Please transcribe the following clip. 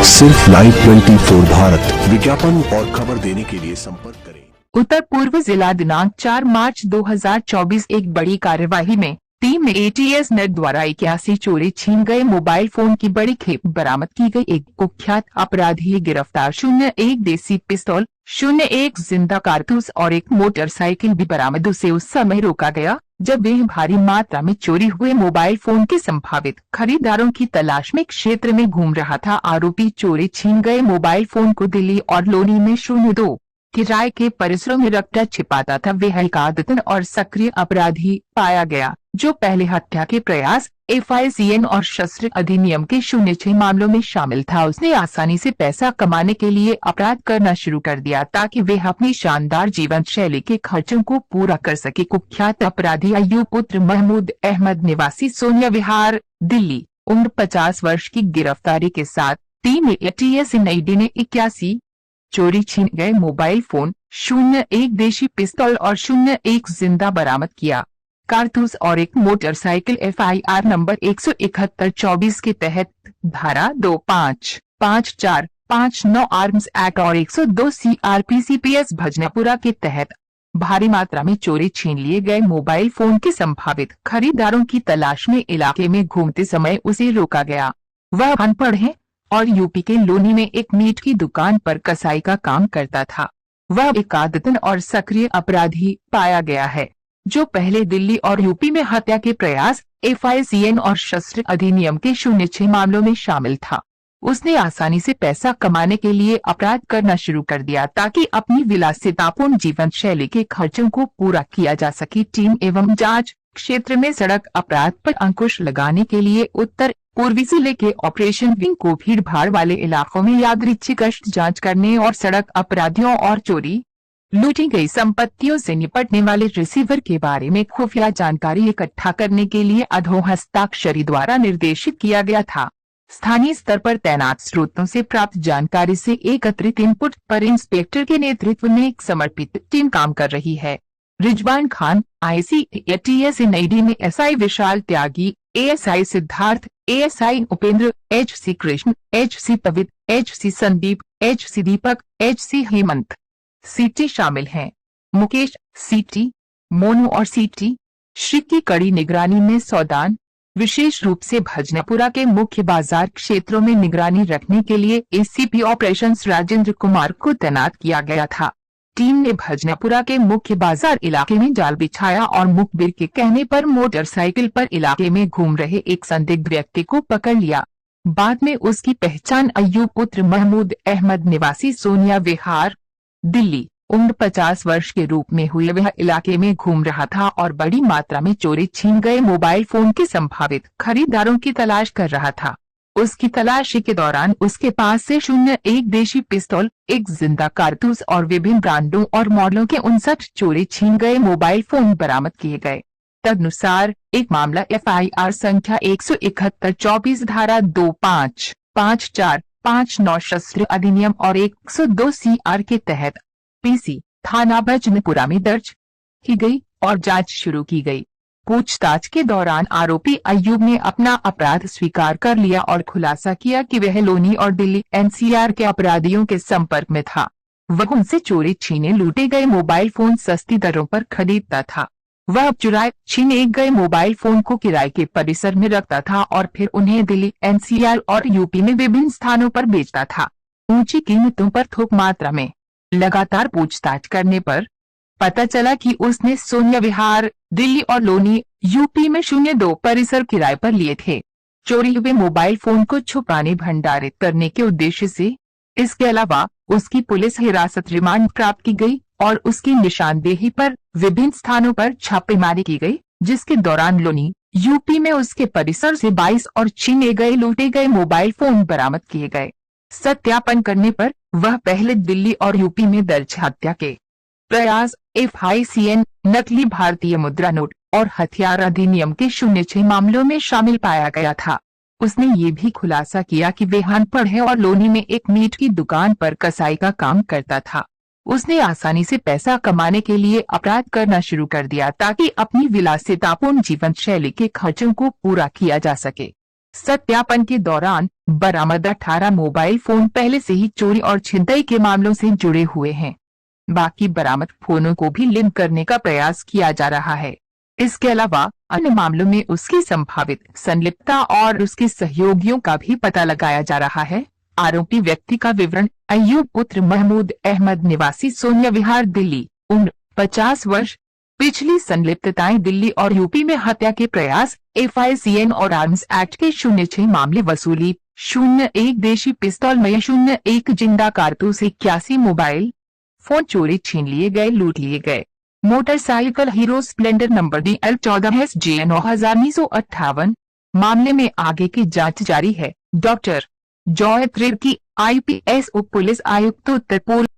सिर्फ लाइव 24 भारत विज्ञापन और खबर देने के लिए संपर्क करें। उत्तर पूर्व जिला दिनांक 4 मार्च 2024 एक बड़ी कार्यवाही में टीम एटीएस नेट द्वारा 81 चोरी छीन गए मोबाइल फोन की बड़ी खेप बरामद की गई। एक कुख्यात अपराधी गिरफ्तार। 01 देसी पिस्तौल, 01 जिंदा कारतूस और एक मोटरसाइकिल भी बरामद। उसे उस समय रोका गया जब वह भारी मात्रा में चोरी हुए मोबाइल फोन के संभावित खरीदारों की तलाश में क्षेत्र में घूम रहा था। आरोपी चोरी छीन गए मोबाइल फोन को दिल्ली और लोनी में 02 किराए के परिसरों में रखकर छिपाता था। वह एक आदतन और सक्रिय अपराधी पाया गया जो पहले हत्या के प्रयास, FICN और शस्त्र अधिनियम के 06 मामलों में शामिल था। उसने आसानी से पैसा कमाने के लिए अपराध करना शुरू कर दिया ताकि वह अपनी शानदार जीवन शैली के खर्चों को पूरा कर सके। कुख्यात अपराधी अय्यूब पुत्र महमूद अहमद निवासी सोनिया विहार, दिल्ली, उम्र 50 वर्ष की गिरफ्तारी के साथ टीम एटीएस NID ने 81 चोरी छीन गए मोबाइल फोन, 01 देशी पिस्तौल और 01 जिंदा बरामद किया। कारतूस और एक मोटरसाइकिल FIR नंबर 171-24 के तहत धारा 255459 आर्म्स एक्ट और 102 CRPCPS भजनापुरा के तहत भारी मात्रा में चोरी छीन लिए गए मोबाइल फोन के संभावित खरीदारों की तलाश में इलाके में घूमते समय उसे रोका गया। वह अनपढ़ है और यूपी के लोनी में एक मीट की दुकान पर कसाई का काम करता था। वह एक आदतन और सक्रिय अपराधी पाया गया है जो पहले दिल्ली और यूपी में हत्या के प्रयास, FICN और शस्त्र अधिनियम के 06 मामलों में शामिल था। उसने आसानी से पैसा कमाने के लिए अपराध करना शुरू कर दिया ताकि अपनी विलासितापूर्ण जीवन शैली के खर्चों को पूरा किया जा सके। टीम एवं जांच क्षेत्र में सड़क अपराध पर अंकुश लगाने के लिए उत्तर पूर्वी जिले के ऑपरेशन विंग को भीड़ भाड़ वाले इलाकों में यादृच्छिक गश्त जांच करने और सड़क अपराधियों और चोरी लूटी गई संपत्तियों से निपटने वाले रिसीवर के बारे में खुफिया जानकारी इकट्ठा करने के लिए अधोहस्ताक्षरी द्वारा निर्देशित किया गया था। स्थानीय स्तर पर तैनात स्रोतों से प्राप्त जानकारी से एकत्रित इनपुट पर इंस्पेक्टर के नेतृत्व में एक समर्पित टीम काम कर रही है। Rizwan Khan, IC ATS NID में SI विशाल त्यागी, ASI Siddharth, ASI Upendra, HC Krishna, HC पवित्र, HC संदीप, HC दीपक, HC हेमंत, CT शामिल हैं। मुकेश, CT, मोनू और CT श्री की कड़ी निगरानी में सौदान। विशेष रूप से भजनापुरा के मुख्य बाजार क्षेत्रों में निगरानी रखने के लिए ACP ऑपरेशंस राजेंद्र कुमार को तैनात किया गया था। टीम ने भजनापुरा के मुख्य बाजार इलाके में जाल बिछाया और मुखबिर के कहने पर मोटरसाइकिल पर इलाके में घूम रहे एक संदिग्ध व्यक्ति को पकड़ लिया। बाद में उसकी पहचान अय्यूब पुत्र महमूद अहमद निवासी सोनिया विहार, दिल्ली, उम्र 50 वर्ष के रूप में हुई। वह इलाके में घूम रहा था और बड़ी मात्रा में चोरी छीन गए मोबाइल फोन के संभावित खरीदारों की तलाश कर रहा था। उसकी तलाशी के दौरान उसके पास से 01 देशी पिस्तौल, एक जिंदा कारतूस और विभिन्न ब्रांडों और मॉडलों के 59 चोरी छीन गए मोबाइल फोन बरामद किए गए। तदनुसार एक मामला FIR संख्या 171-24 धारा 255459 शस्त्र अधिनियम और 102 CR के तहत PC थाना भजनपुरा में दर्ज की गई और जांच शुरू की गई। पूछताछ के दौरान आरोपी अय्यूब ने अपना अपराध स्वीकार कर लिया और खुलासा किया कि वह लोनी और दिल्ली NCR के अपराधियों के संपर्क में था। वह उनसे चोरी छीने लूटे गए मोबाइल फोन सस्ती दरों पर खरीदता था। वह चुराए छीने गए मोबाइल फोन को किराए के परिसर में रखता था और फिर उन्हें दिल्ली, NCR और यूपी में विभिन्न स्थानों पर बेचता था, ऊंची कीमतों पर थोक मात्रा में। लगातार पूछताछ करने पर पता चला कि उसने सोनिया विहार, दिल्ली और लोनी, यूपी में 02 परिसर किराए पर लिए थे। चोरी हुए मोबाइल फोन को छुपाने भंडारित करने के उद्देश्य से। इसके अलावा उसकी पुलिस हिरासत रिमांड प्राप्त की गई और उसकी निशानदेही पर विभिन्न स्थानों पर छापेमारी की गई, जिसके दौरान लोनी, यूपी में उसके परिसर से 22 और छीने गए लूटे गए मोबाइल फोन बरामद किए गए। सत्यापन करने पर वह पहले दिल्ली और यूपी में दर्ज हत्या के प्रयास, FICN, नकली भारतीय मुद्रा नोट और हथियार अधिनियम के 06 मामलों में शामिल पाया गया था। उसने ये भी खुलासा किया कि वह अनपढ़ है और लोनी में एक मीट की दुकान पर कसाई का काम करता था। उसने आसानी से पैसा कमाने के लिए अपराध करना शुरू कर दिया ताकि अपनी विलासितापूर्ण जीवन शैली के खर्चों को पूरा किया जा सके। सत्यापन के दौरान बरामद 18 मोबाइल फोन पहले से ही चोरी और छिनतई के मामलों से जुड़े हुए हैं। बाकी बरामद फोनों को भी लिंक करने का प्रयास किया जा रहा है। इसके अलावा अन्य मामलों में उसकी संभावित संलिप्तता और उसके सहयोगियों का भी पता लगाया जा रहा है। आरोपी व्यक्ति का विवरण: अय्यूब पुत्र महमूद अहमद, निवासी सोनिया विहार, दिल्ली, उम्र 50 वर्ष। पिछली संलिप्तताएं दिल्ली और यूपी में हत्या के प्रयास, FICN और आर्म्स एक्ट के 06 मामले, वसूली 01 देशी पिस्तौल में 01 जिंदा कारतूस, 81 मोबाइल फोन चोरी, छीन लिए गए, लूट लिए गए। Motorcycle hero Splendor number DL 14SJ 9958। मामले में आगे की जांच जारी है। डॉक्टर जॉय त्रिवेदी, IPS, उप पुलिस आयुक्त, उत्तर पूर्व।